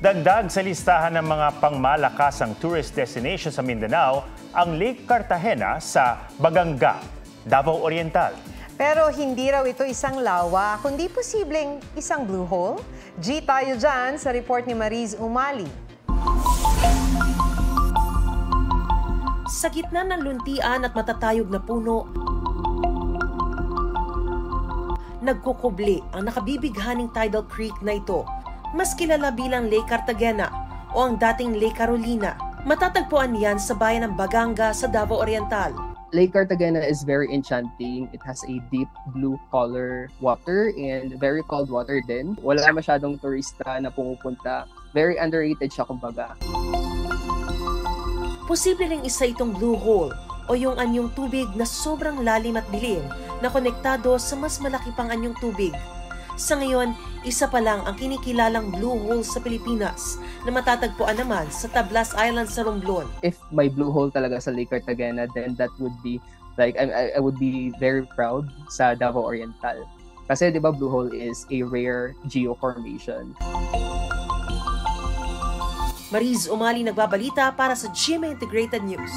Dagdag sa listahan ng mga pangmalakasang tourist destination sa Mindanao ang Lake Cartagena sa Baganga, Davao Oriental. Pero hindi raw ito isang lawa, kundi posibleng isang blue hole. G tayo dyan sa report ni Mariz Umali. Sa gitna ng luntian at matatayog na puno, nagkukubli ang nakabibighaning tidal creek na ito, mas kilala bilang Lake Cartagena o ang dating Lake Carolina. Matatagpuan yan sa bayan ng Baganga sa Davao Oriental. Lake Cartagena is very enchanting. It has a deep blue color water and very cold water din. Wala masyadong turista na pumupunta. Very underrated siya kumbaga. Posible ring isa itong blue hole o yung anyong tubig na sobrang lalim at dilim na konektado sa mas malaki pang anyong tubig. Sa ngayon, isa pa lang ang kinikilalang blue hole sa Pilipinas na matatagpuan naman sa Tablas Island sa Romblon. If may blue hole talaga sa Lake Cartagena, then that would be like I would be very proud sa Davao Oriental. Kasi 'di ba blue hole is a rare geoformation. Mariz Umali nagbabalita para sa GMA Integrated News.